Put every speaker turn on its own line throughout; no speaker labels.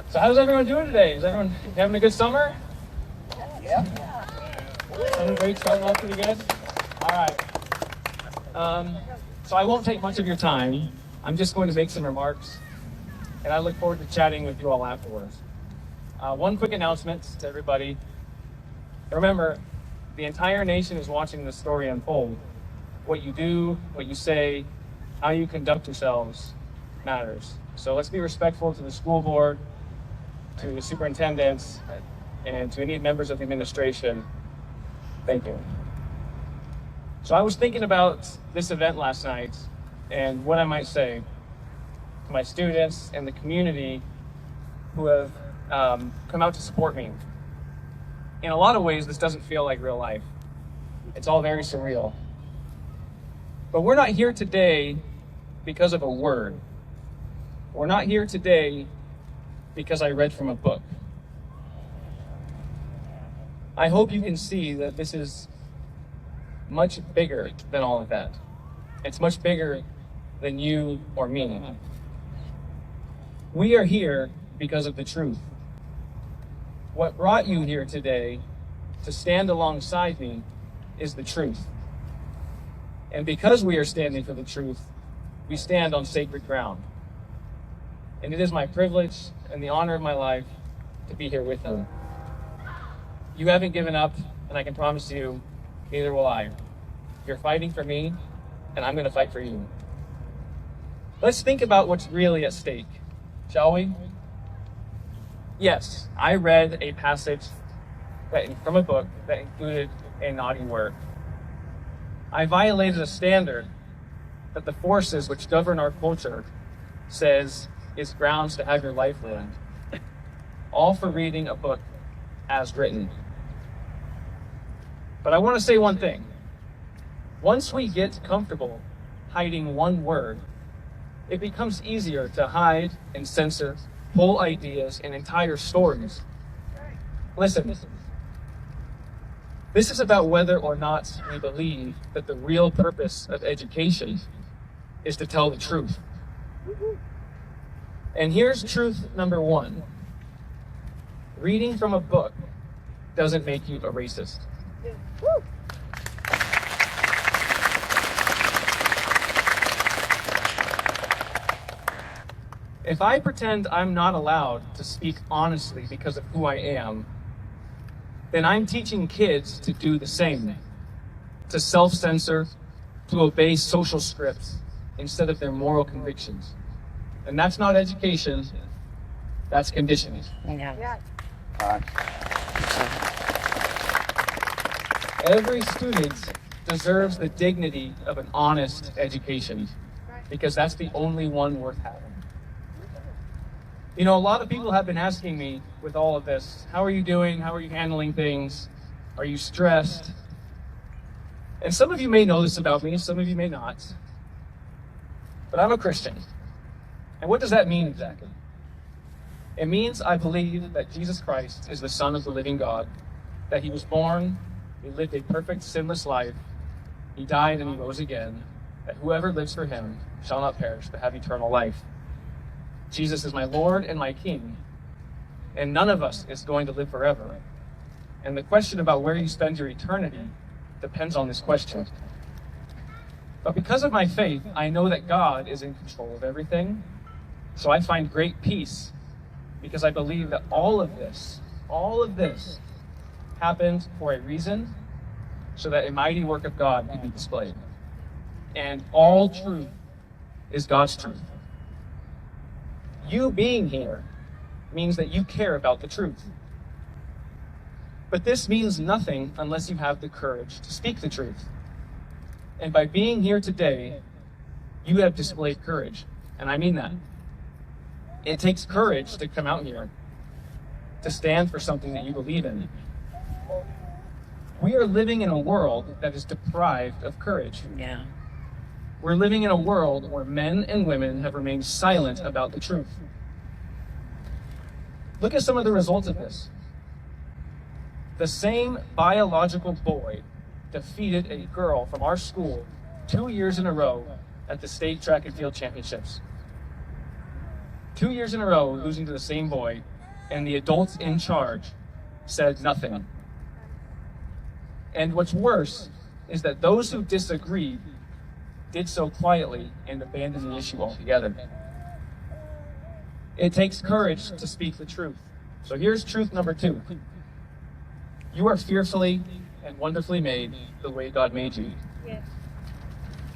So how's everyone doing today? Is everyone having a good summer?
Yeah.
Having a great starting off pretty good? All right. So I won't take much of your time. I'm just going to make some remarks, and I look forward to chatting with you all afterwards. One quick announcement to everybody. Remember, the entire nation is watching this story unfold. What you do, what you say, how you conduct yourselves matters. So let's be respectful to the school board, to the superintendents, and to any members of the administration. Thank you. So I was thinking about this event last night and what I might say to my students and the community who have come out to support me. In a lot of ways, this doesn't feel like real life. It's all very surreal. But we're not here today because of a word. We're not here today because I read from a book. I hope you can see that this is much bigger than all of that. It's much bigger than you or me. We are here because of the truth. What brought you here today to stand alongside me is the truth. And because we are standing for the truth, we stand on sacred ground. And it is my privilege and the honor of my life to be here with you. You haven't given up, and I can promise you, neither will I. You're fighting for me, and I'm going to fight for you. Let's think about what's really at stake, shall we? Yes, I read a passage from a book that included a naughty word. I violated a standard that the forces which govern our culture says is grounds to have your life ruined. All for reading a book as written. But I want to say one thing. Once we get comfortable hiding one word, it becomes easier to hide and censor whole ideas and entire stories. Listen, this is about whether or not we believe that the real purpose of education is to tell the truth. And here's truth number one. Reading from a book doesn't make you a racist. If I pretend I'm not allowed to speak honestly because of who I am, then I'm teaching kids to do the same, to self-censor, to obey social scripts instead of their moral convictions. And that's not education, that's conditioning.
Yeah.
Every student deserves the dignity of an honest education because that's the only one worth having. You know, a lot of people have been asking me with all of this, how are you doing? How are you handling things? Are you stressed? And some of you may know this about me, some of you may not. But I'm a Christian. And what does that mean exactly? It means I believe that Jesus Christ is the Son of the living God, that he was born, he lived a perfect, sinless life, he died and he rose again, that whoever lives for him shall not perish but have eternal life. Jesus is my Lord and my King, and none of us is going to live forever. And the question about where you spend your eternity depends on this question. But because of my faith, I know that God is in control of everything, so I find great peace because I believe that all of this happened for a reason so that a mighty work of God could be displayed. And all truth is God's truth. You being here means that you care about the truth. But this means nothing unless you have the courage to speak the truth. And by being here today, you have displayed courage. And I mean that. It takes courage to come out here, to stand for something that you believe in. We are living in a world that is deprived of courage.
Yeah.
We're living in a world where men and women have remained silent about the truth. Look at some of the results of this. The same biological boy defeated a girl from our school 2 years in a row at the state track and field championships. 2 years in a row losing to the same boy, and the adults in charge said nothing. And what's worse is that those who disagreed did so quietly and abandoned the issue altogether. It takes courage to speak the truth. So here's truth number 2. You are fearfully and wonderfully made the way God made you.
Yes.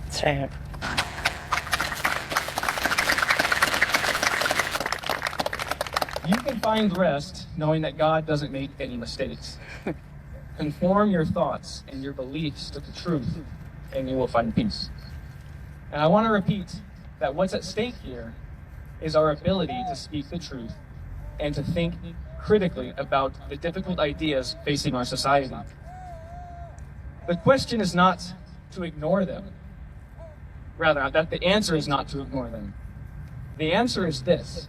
That's right.
You can find rest knowing that God doesn't make any mistakes. Conform your thoughts and your beliefs to the truth, and you will find peace. And I want to repeat that what's at stake here is our ability to speak the truth and to think critically about the difficult ideas facing our society. The question is not to ignore them. Rather, that the answer is not to ignore them. The answer is this.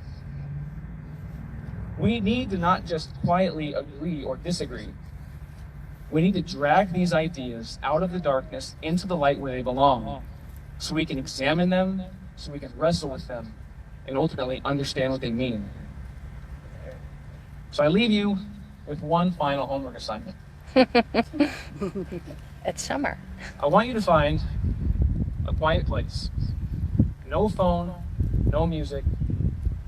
We need to not just quietly agree or disagree. We need to drag these ideas out of the darkness into the light where they belong, so we can examine them, so we can wrestle with them, and ultimately understand what they mean. So I leave you with one final homework assignment.
It's summer.
I want you to find a quiet place. No phone, no music,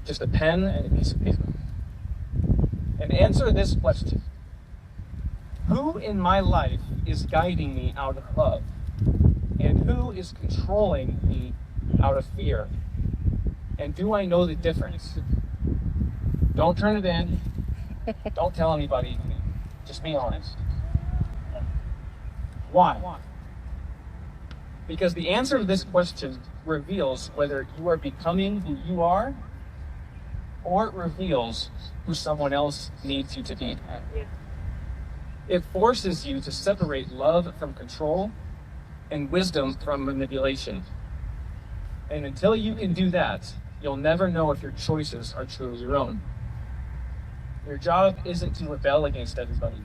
just a pen and a piece of paper. And answer this question. Who in my life is guiding me out of love? And who is controlling me out of fear? And do I know the difference? Don't turn it in. Don't tell anybody. Just be honest. Why? Because the answer to this question reveals whether you are becoming who you are, or it reveals who someone else needs you to be. It forces you to separate love from control and wisdom from manipulation. And until you can do that, you'll never know if your choices are truly your own. Your job isn't to rebel against everybody.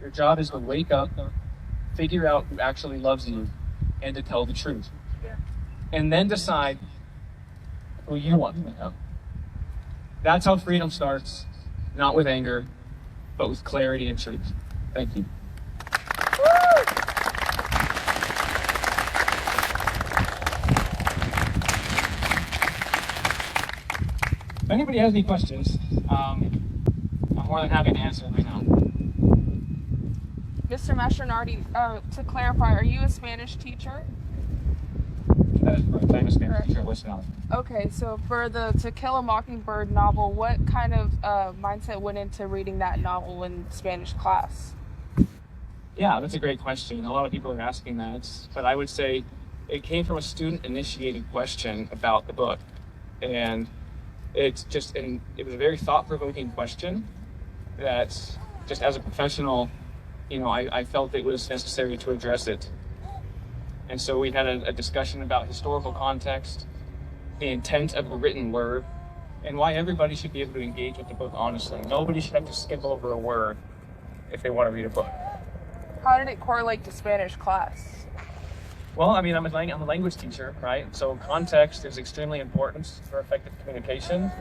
Your job is to wake up, figure out who actually loves you, and to tell the truth. And then decide who you want to become. That's how freedom starts, not with anger, but with clarity and truth. Thank you. If anybody has any questions, I'm more than happy to answer them right now.
Mr. Mastronardi, to clarify, are you a Spanish teacher?
That is correct. I'm a Spanish teacher. Listen out.
Okay, so for the To Kill a Mockingbird novel, what kind of mindset went into reading that novel in Spanish class?
Yeah, that's a great question. A lot of people are asking that, but I would say it came from a student-initiated question about the book, and it was a very thought-provoking question that, just as a professional, I felt it was necessary to address it. And so we had a discussion about historical context, the intent of the written word, and why everybody should be able to engage with the book honestly. Nobody should have to skip over a word if they want to read a book.
How did it correlate to Spanish class?
Well, I'm a language teacher, right? So context is extremely important for effective communication.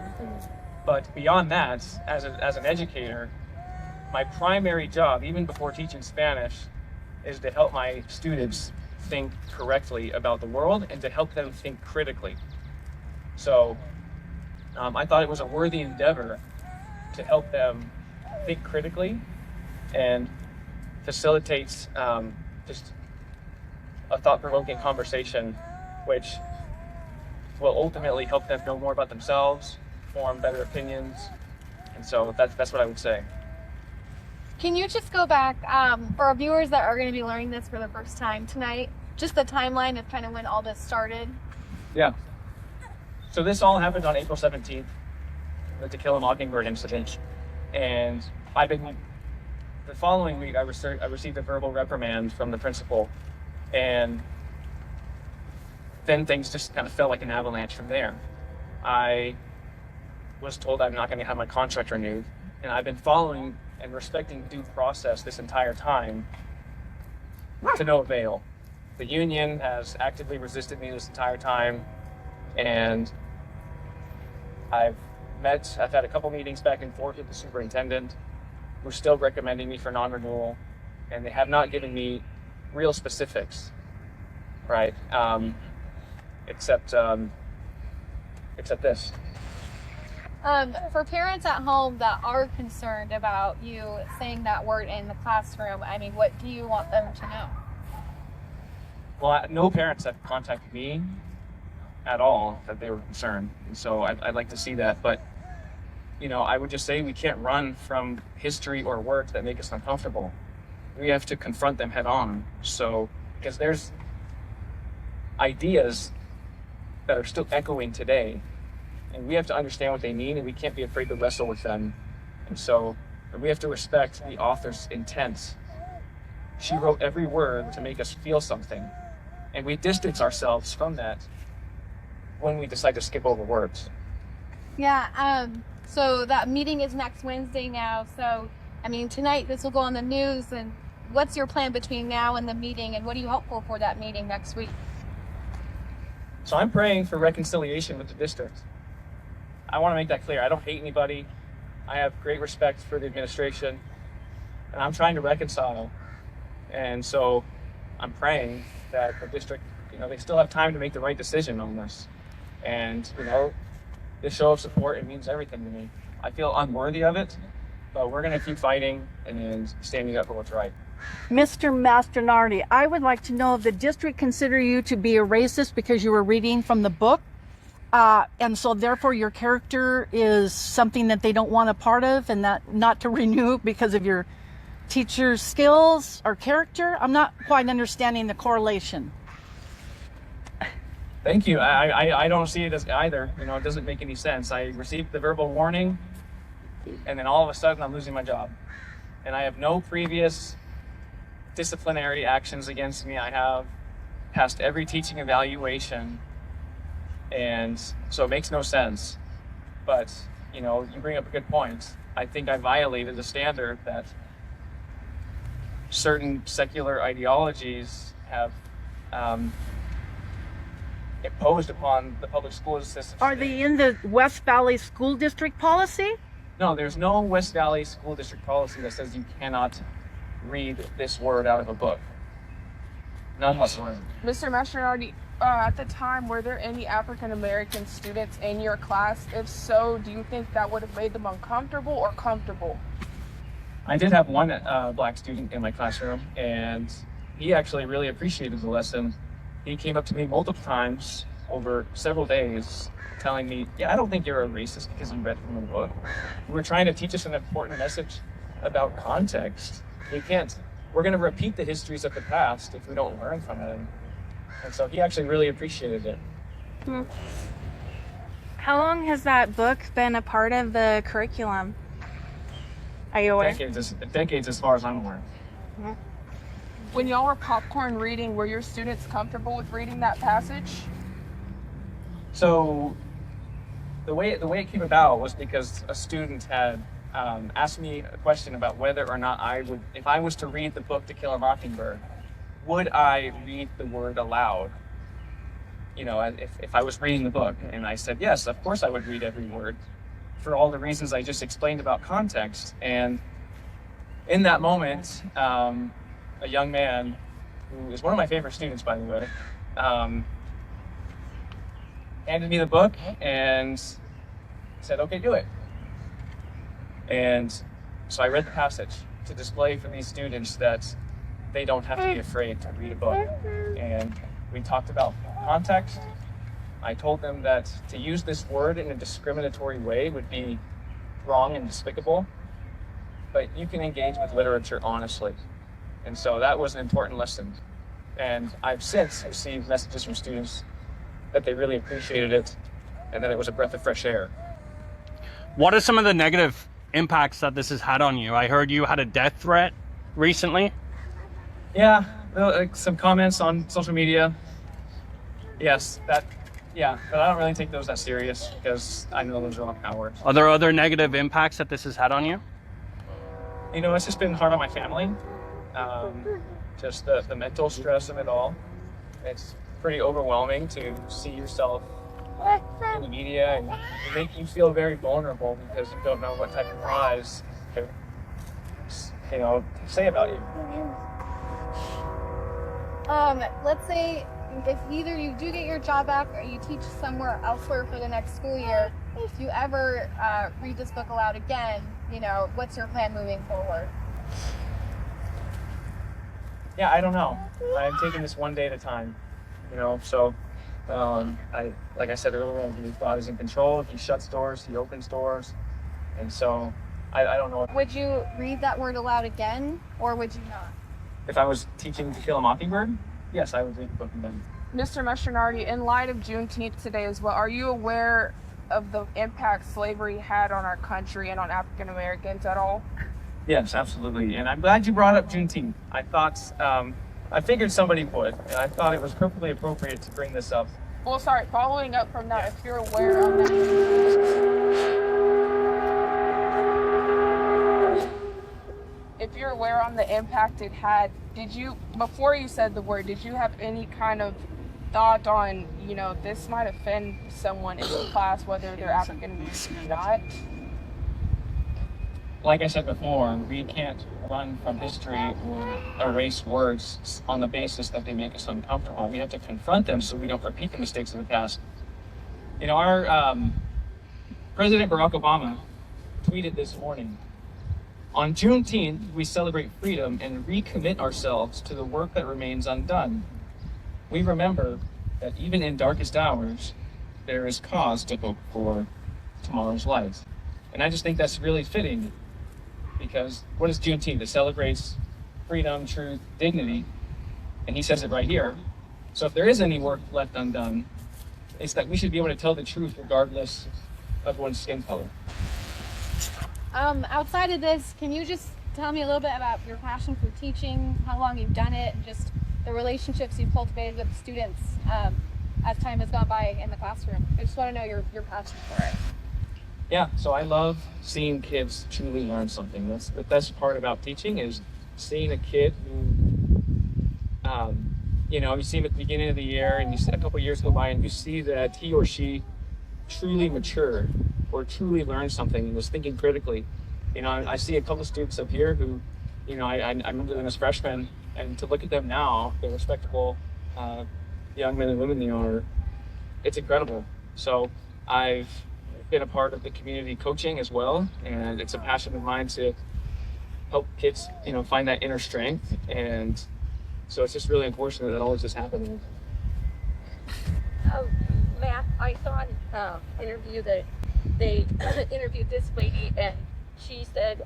But beyond that, as an educator, my primary job, even before teaching Spanish, is to help my students think correctly about the world and to help them think critically. So I thought it was a worthy endeavor to help them think critically and facilitate just a thought-provoking conversation, which will ultimately help them know more about themselves, form better opinions, and so that's what I would say.
Can you just go back for our viewers that are going to be learning this for the first time tonight, just the timeline of kind of when all this started?
Yeah. So this all happened on April 17th, the To Kill a Mockingbird incident, and the following week I received a verbal reprimand from the principal, and then things just kind of felt like an avalanche from there. I was told I'm not going to have my contract renewed, and I've been following and respecting due process this entire time. to no avail. The union has actively resisted me this entire time, and I've had a couple meetings back and forth with the superintendent, who's still recommending me for non-renewal, and they have not given me real specifics, right? Except this.
For parents at home that are concerned about you saying that word in the classroom, I mean, what do you want them to know?
Well, no parents have contacted me at all that they were concerned, and so I'd like to see that. But I would just say we can't run from history or words that make us uncomfortable. We have to confront them head on. So, because there's ideas that are still echoing today, and we have to understand what they mean, and we can't be afraid to wrestle with them. And so we have to respect the author's intent. She wrote every word to make us feel something, and we distance ourselves from that when we decide to skip over words.
Yeah, so that meeting is next Wednesday now. So, I mean, tonight this will go on the news. And what's your plan between now and the meeting? And what do you hope for that meeting next week?
So I'm praying for reconciliation with the district. I want to make that clear. I don't hate anybody. I have great respect for the administration, and I'm trying to reconcile. And so I'm praying that the district, they still have time to make the right decision on this. And, this show of support, it means everything to me. I feel unworthy of it, but we're going to keep fighting and standing up for what's right.
Mr. Mastronardi, I would like to know if the district consider you to be a racist because you were reading from the book, and so therefore your character is something that they don't want a part of, and that not to renew because of your teacher's skills or character. I'm not quite understanding the correlation.
Thank you. I don't see it as either. It doesn't make any sense. I received the verbal warning, and then all of a sudden I'm losing my job. And I have no previous disciplinary actions against me. I have passed every teaching evaluation, and so it makes no sense. But, you bring up a good point. I think I violated the standard that certain secular ideologies have imposed upon the public school system.
Are they in the West Valley School District policy?
No, there's no West Valley School District policy that says you cannot read this word out of a book. None whatsoever.
Mr. Mastronardi, at the time, were there any African American students in your class? If so, do you think that would have made them uncomfortable or comfortable?
I did have one black student in my classroom, and he actually really appreciated the lesson. He came up to me multiple times over several days telling me, I don't think you're a racist because you read from the book. We're trying to teach us an important message about context. We're going to repeat the histories of the past if we don't learn from it. And so he actually really appreciated it.
How long has that book been a part of the curriculum? Are you aware?
Decades as far as I'm aware.
When y'all were popcorn reading, were your students comfortable with reading that passage?
So the way it came about was because a student had asked me a question about whether or not if I was to read the book To Kill a Mockingbird, would I read the word aloud? If I was reading the book. And I said, yes, of course I would read every word for all the reasons I just explained about context. And in that moment, a young man who is one of my favorite students, by the way, handed me the book and said, okay, do it. And so I read the passage to display for these students that they don't have to be afraid to read a book. And we talked about context. I told them that to use this word in a discriminatory way would be wrong and despicable, but you can engage with literature honestly. And so that was an important lesson. And I've since received messages from students that they really appreciated it and that it was a breath of fresh air.
What are some of the negative impacts that this has had on you? I heard you had a death threat recently.
Yeah, some comments on social media. Yes, but I don't really take those that serious because I know those are all cowards.
Are there other negative impacts that this has had on you?
It's just been hard on my family. Just the mental stress of it all. It's pretty overwhelming to see yourself in the media, and it makes you feel very vulnerable because you don't know what type of lies to, say about you.
Let's say if either you do get your job back or you teach somewhere elsewhere for the next school year, if you ever read this book aloud again, what's your plan moving forward?
Yeah, I don't know. I'm taking this one day at a time, so like I said earlier, God is in control. He shuts doors, he opens doors. And so I don't know.
Would you read that word aloud again, or would you not?
If I was teaching To Kill a Mockingbird, yes, I would read the book again.
Mr. Mastronardi, in light of Juneteenth today as well, are you aware of the impact slavery had on our country and on African Americans at all?
Yes, absolutely. And I'm glad you brought up Juneteenth. I thought, I figured somebody would, and I thought it was perfectly appropriate to bring this up.
Well, sorry, following up from that, if you're aware of that. If you're aware on the impact it had, before you said the word, did you have any kind of thought on, this might offend someone in the class, whether they're African American or not?
Like I said before, we can't run from history or erase words on the basis that they make us uncomfortable. We have to confront them so we don't repeat the mistakes of the past. Our President Barack Obama tweeted this morning, "On Juneteenth, we celebrate freedom and recommit ourselves to the work that remains undone. We remember that even in darkest hours, there is cause to hope for tomorrow's light." And I just think that's really fitting, because what is Juneteenth? It celebrates freedom, truth, dignity, and he says it right here. So if there is any work left undone, it's that we should be able to tell the truth regardless of one's skin color.
Outside of this, can you just tell me a little bit about your passion for teaching, how long you've done it, and just the relationships you've cultivated with students as time has gone by in the classroom? I just want to know your passion for it.
Yeah, so I love seeing kids truly learn something. That's the best part about teaching, is seeing a kid who, you see him at the beginning of the year, and you see a couple years go by, and you see that he or she truly matured or truly learned something and was thinking critically. I see a couple students up here who, I remember them as freshmen, and to look at them now, the respectable young men and women they are, it's incredible. So I've been a part of the community coaching as well, and it's a passion of mine to help kids, find that inner strength. And so it's just really unfortunate that all this is happening.
Matt, I saw an interview that they interviewed this lady, and she said,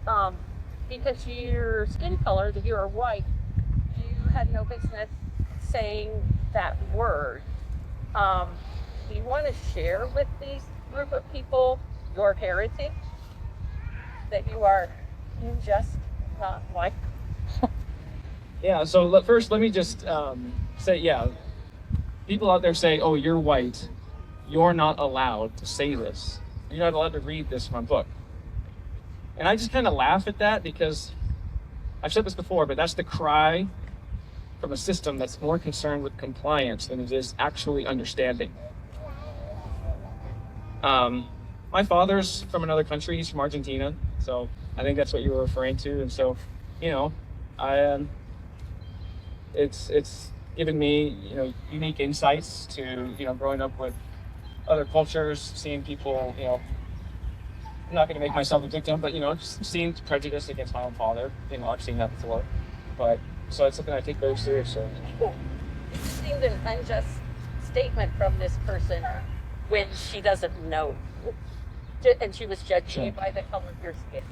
because your skin color, that you're white, you had no business saying that word. Do you want to share with these group of people your heritage, that you're just not white?
Yeah, so first let me just say, people out there say, "Oh, you're white, you're not allowed to say this. You're not allowed to read this from a book." And I just kind of laugh at that, because I've said this before, but that's the cry from a system that's more concerned with compliance than it is actually understanding. My father's from another country. He's from Argentina, so I think that's what you were referring to. And so, it's given me, unique insights to, growing up with other cultures, seeing people, I'm not going to make myself a victim, but, just seeing prejudice against my own father. I've seen that before. But, so it's something I take very seriously.
It seemed an unjust statement from this person when she doesn't know. And she was judging you by the color of your skin.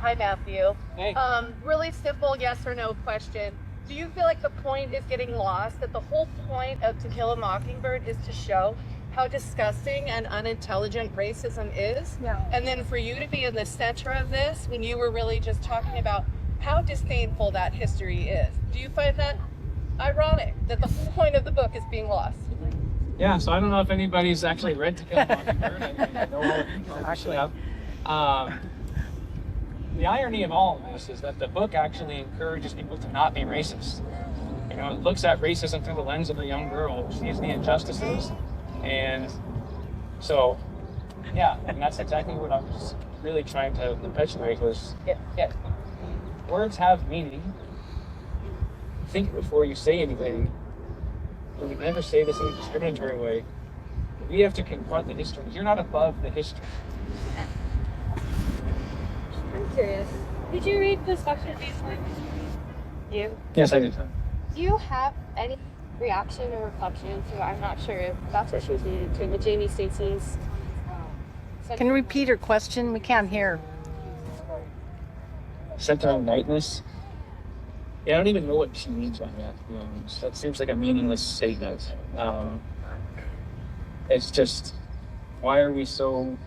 Hi, Matthew.
Hey.
Really simple yes or no question. Do you feel like the point is getting lost, that the whole point of To Kill a Mockingbird is to show how disgusting and unintelligent racism is?
Yeah.
And then for you to be in the center of this, when you were really just talking about how disdainful that history is. Do you find that ironic, that the whole point of the book is being lost?
Yeah, so I don't know if anybody's actually read To Kill a Mockingbird. I know all of you actually have. the irony of all of this is that the book actually encourages people to not be racist. You know, it looks at racism through the lens of a young girl who sees the injustices. And so, yeah, and that's exactly what I was really trying to perpetuate was, yeah, words have meaning. Think before you say anything. And you never say this in a discriminatory way. We have to confront the history. You're not above the history.
I'm curious. Did you read the section recently? You?
Yes, I did.
Do you have any reaction or reflection to, I'm not sure if that's what she was reading, to the Jamie Stacey's
Can you repeat her question? We can't hear.
Center on whiteness. Yeah, I don't even know what she means by that. That seems like a meaningless statement. It's just, why are we so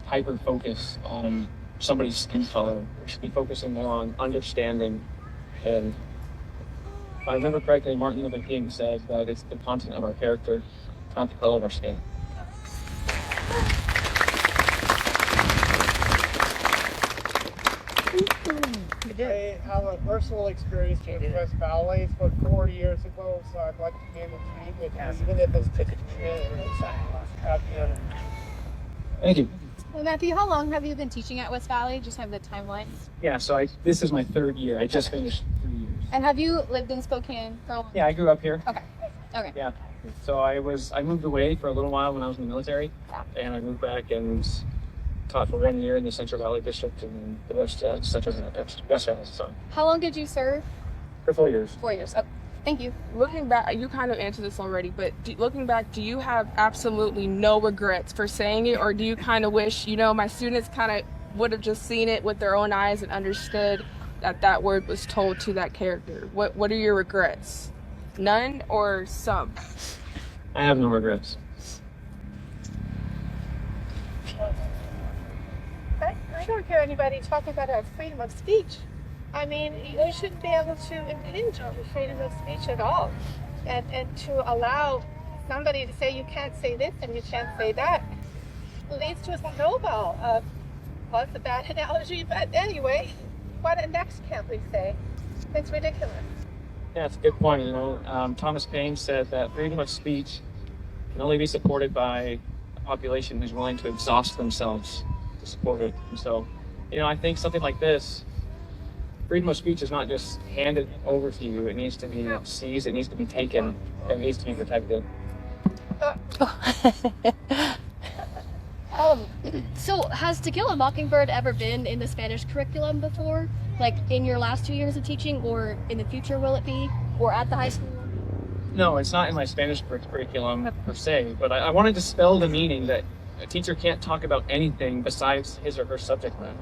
hyper-focused on somebody's skin color? We should be focusing more on understanding. And if I remember correctly, Martin Luther King said that it's the content of our character, not the color of our skin.
I have a personal experience with West Valley for 4 years ago, so I'd like to name a team with you, even if it's
Thank you.
Well, Matthew, how long have you been teaching at West Valley? Just have the timeline.
Yeah, so this is my 3rd year. I just finished 3 years.
And have you lived in Spokane for a long time?
Yeah, I grew up here.
Okay.
Yeah. So I moved away for a little while when I was in the military, and I moved back and taught for 1 year in the Central Valley District in the West Valley. So
How long did you serve?
for 4 years.
4 years. Oh, thank you.
Looking back, you kind of answered this already, but looking back, do you have absolutely no regrets for saying it, or do you kind of wish, my students kind of would have just seen it with their own eyes and understood that word was told to that character? What are your regrets? None or some?
I have no regrets.
I don't hear anybody talk about our freedom of speech. I mean, you shouldn't be able to impinge on the freedom of speech at all. And to allow somebody to say you can't say this and you can't say that leads to a snowball of, well, it's a bad analogy, but anyway, what next can't we say? It's ridiculous.
Yeah, that's a good point. Thomas Paine said that freedom of speech can only be supported by a population who's willing to exhaust themselves to support it. And so, I think something like this, freedom of speech is not just handed over to you. It needs to be seized, it needs to be taken, and it needs to be protected.
So has To Kill a Mockingbird ever been in the Spanish curriculum before? Like in your last 2 years of teaching, or in the future will it be? Or at the high school?
No, it's not in my Spanish curriculum per se, but I want to dispel the meaning that a teacher can't talk about anything besides his or her subject matter.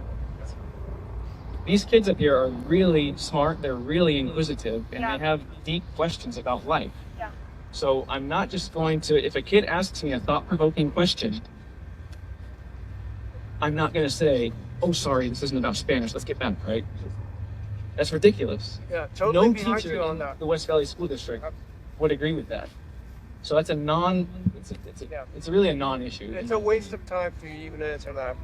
These kids up here are really smart, they're really inquisitive, and they have deep questions about life.
Yeah.
So I'm not just going to, if a kid asks me a thought-provoking question, I'm not going to say, oh, sorry, this isn't about Spanish, let's get back, right? That's ridiculous.
Yeah, totally
No
behind
teacher
you on
in
that.
the West Valley School District would agree with that. So that's it's really a non-issue.
It's a waste of time for you to even answer that.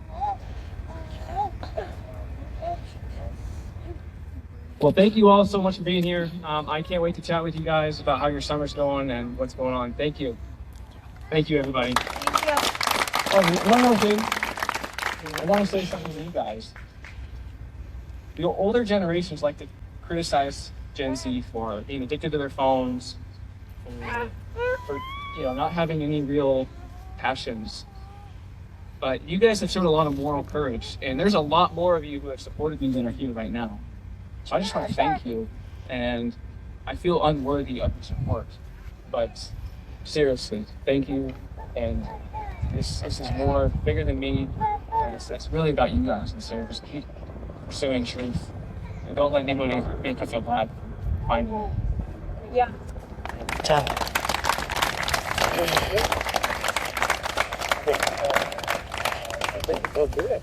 Well, thank you all so much for being here. I can't wait to chat with you guys about how your summer's going and what's going on. Thank you. Thank you, everybody. Oh, one more thing. I want to say something to you guys. The older generations like to criticize Gen Z for being addicted to their phones, for not having any real passions. But you guys have shown a lot of moral courage, and there's a lot more of you who have supported me than are here right now. So I just want to thank you, and I feel unworthy of your support. But seriously, thank you, and this is more bigger than me, and it's really about you guys, and so just keep pursuing truth, and don't let anybody make you feel bad. Find it.
Yeah.
Done.
Go do it.